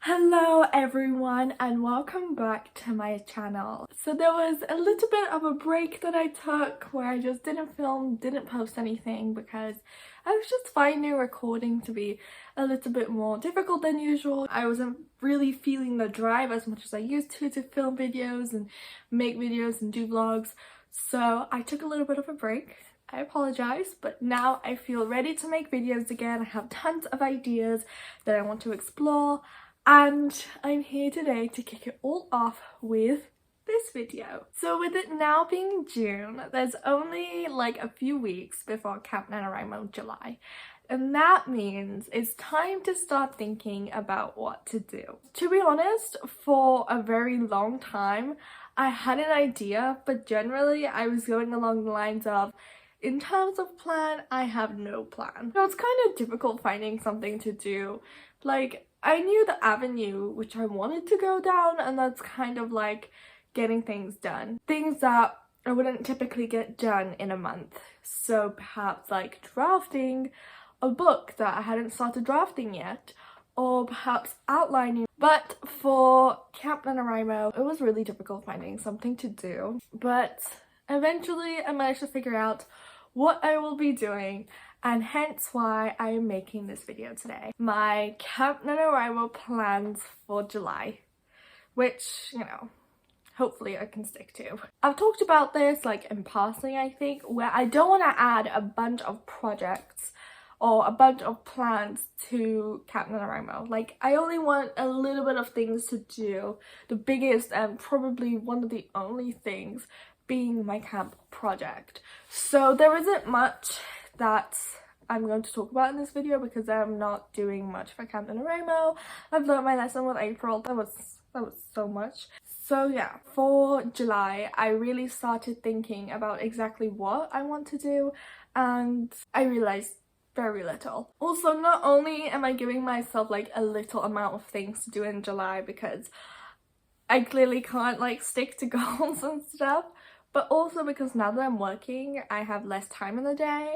Hello everyone and welcome back to my channel. So there was a little bit of a break that I took where I just didn't film, didn't post anything because I was just finding recording to be a little bit more difficult than usual. I wasn't really feeling the drive as much as I used to film videos and make videos and do vlogs. So I took a little bit of a break. I apologize, but now I feel ready to make videos again. I have tons of ideas that I want to explore. And I'm here today to kick it all off with this video. So with it now being June, there's only like a few weeks before Camp NaNoWriMo July. And that means it's time to start thinking about what to do. To be honest, for a very long time, I had an idea, but generally I was going along the lines of, in terms of plan, I have no plan. So it's kind of difficult finding something to do. Like, I knew the avenue which I wanted to go down, and that's kind of like getting things done. Things that I wouldn't typically get done in a month. So perhaps like drafting a book that I hadn't started drafting yet, or perhaps outlining. But for Camp NaNoWriMo, it was really difficult finding something to do. But eventually I managed to figure out what I will be doing, and hence why I am making this video today. My Camp NaNoWriMo plans for July, which, you know, hopefully I can stick to. I've talked about this like in passing, I think, where I don't want to add a bunch of projects or a bunch of plans to Camp NaNoWriMo. Like, I only want a little bit of things to do. The biggest and probably one of the only things being my camp project. So there isn't much that I'm going to talk about in this video because I'm not doing much for Camp NaNoWriMo. I've learned my lesson with April. That was so much. So yeah, for July I really started thinking about exactly what I want to do, and I realized very little. Also, not only am I giving myself like a little amount of things to do in July because I clearly can't like stick to goals and stuff, but also because now that I'm working, I have less time in the day.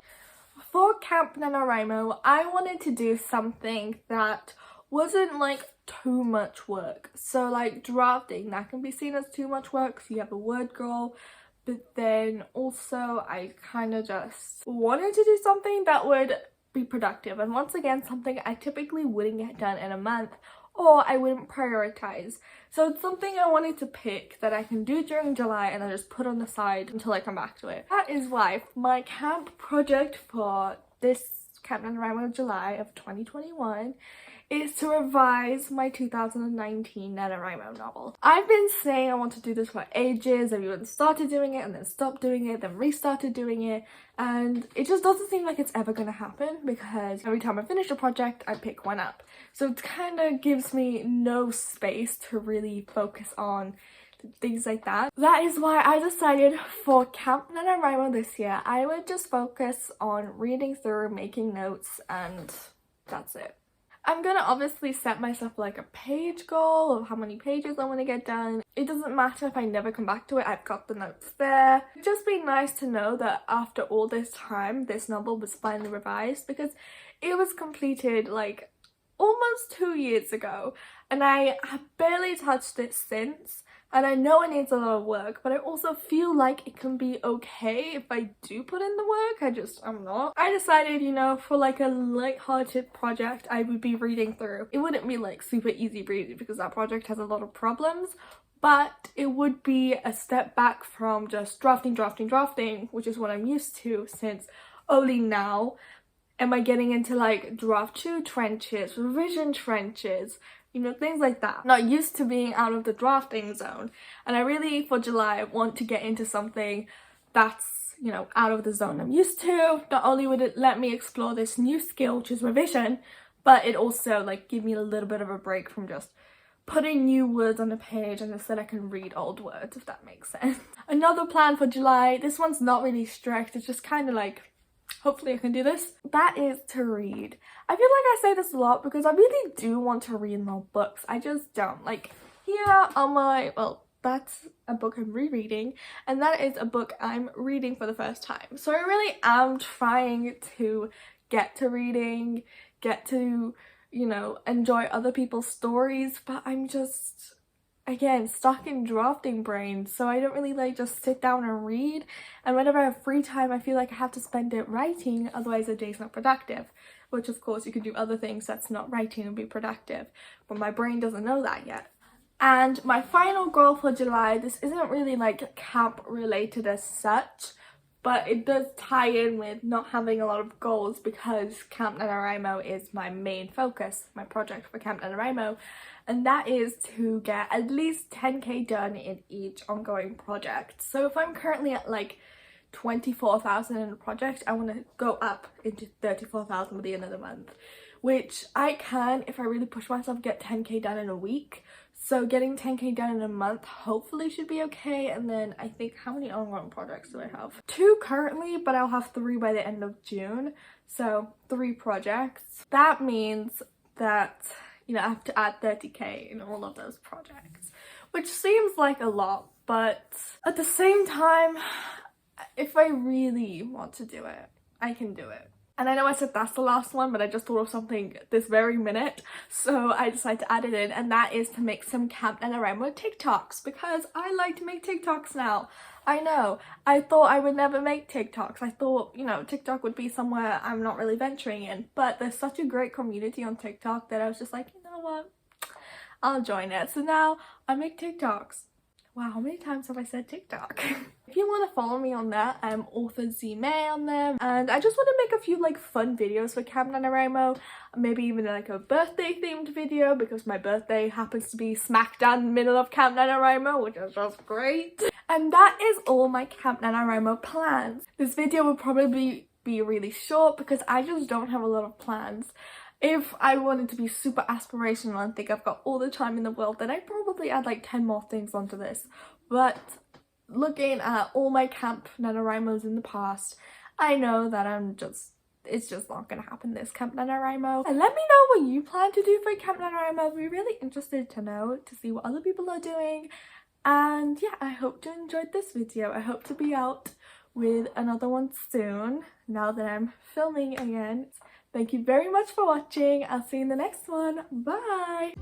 For Camp NaNoWriMo, I wanted to do something that wasn't like too much work. So like drafting, that can be seen as too much work so you have a word goal. But then also I kind of just wanted to do something that would be productive. And once again, something I typically wouldn't get done in a month, or I wouldn't prioritize. So it's something I wanted to pick that I can do during July and then just put on the side until I come back to it. That is why my camp project for this Camp NaNoWriMo July of 2021 is to revise my 2019 NaNoWriMo novel. I've been saying I want to do this for ages. I've even started doing it and then stopped doing it, then restarted doing it, and it just doesn't seem like it's ever gonna happen because every time I finish a project I pick one up. So it kind of gives me no space to really focus on things like that. That is why I decided for Camp NaNoWriMo this year I would just focus on reading through, making notes, and that's it. I'm gonna obviously set myself like a page goal of how many pages I want to get done. It doesn't matter if I never come back to it, I've got the notes there. It'd just be nice to know that after all this time, this novel was finally revised, because it was completed like almost 2 years ago and I have barely touched it since. And I know it needs a lot of work, but I also feel like it can be okay if I do put in the work. I'm not. I decided, you know, for like a light-hearted project I would be reading through. It wouldn't be like super easy breezy because that project has a lot of problems, but it would be a step back from just drafting, which is what I'm used to, since only now am I getting into like draft 2 trenches, revision trenches, you know, things like that. Not used to being out of the drafting zone. And I really, for July, want to get into something that's, you know, out of the zone I'm used to. Not only would it let me explore this new skill, which is revision, but it also like give me a little bit of a break from just putting new words on the page, and instead I can read old words, if that makes sense. Another plan for July, this one's not really strict, it's just kind of like, hopefully I can do this. That is to read. I feel like I say this a lot because I really do want to read more books. I just don't. Like, here on my, well, that's a book I'm rereading, and that is a book I'm reading for the first time. So I really am trying to get to reading, get to, you know, enjoy other people's stories, but I'm just, again, stuck in drafting brain, so I don't really like just sit down and read, and whenever I have free time I feel like I have to spend it writing, otherwise the day's not productive, which of course you can do other things that's not writing and be productive, but my brain doesn't know that yet. And my final goal for July, this isn't really like camp related as such, but it does tie in with not having a lot of goals because Camp NaNoWriMo is my main focus, my project for Camp NaNoWriMo, and that is to get at least 10k done in each ongoing project. So if I'm currently at like 24,000 in a project, I want to go up into 34,000 by the end of the month, which I can, if I really push myself, get 10k done in a week. So getting 10k done in a month hopefully should be okay. And then I think, how many ongoing projects do I have? 2 currently, but I'll have 3 by the end of June. So 3 projects. That means that, you know, I have to add 30k in all of those projects, which seems like a lot, but at the same time, if I really want to do it, I can do it. And I know I said that's the last one, but I just thought of something this very minute, so I decided to add it in, and that is to make some Camp NaNoWriMo TikToks, because I like to make TikToks now. I know, I thought I would never make TikToks. I thought, you know, TikTok would be somewhere I'm not really venturing in, but there's such a great community on TikTok that I was just like, you know what, I'll join it. So now I make TikToks. Wow, how many times have I said TikTok? If you want to follow me on that, I'm author Z May on them, and I just want to make a few like fun videos for Camp NaNoWriMo, maybe even like a birthday themed video, because my birthday happens to be smack dab in the middle of Camp NaNoWriMo, which is just great. And that is all my Camp NaNoWriMo plans. This video will probably be really short because I just don't have a lot of plans. If I wanted to be super aspirational and think I've got all the time in the world, then I'd probably add like 10 more things onto this. But looking at all my Camp NaNoWriMos in the past, I know that it's just not gonna happen this Camp NaNoWriMo. And let me know what you plan to do for Camp NaNoWriMo. I'd be really interested to know, to see what other people are doing. And yeah, I hope you enjoyed this video. I hope to be out with another one soon, now that I'm filming again. Thank you very much for watching. I'll see you in the next one. Bye!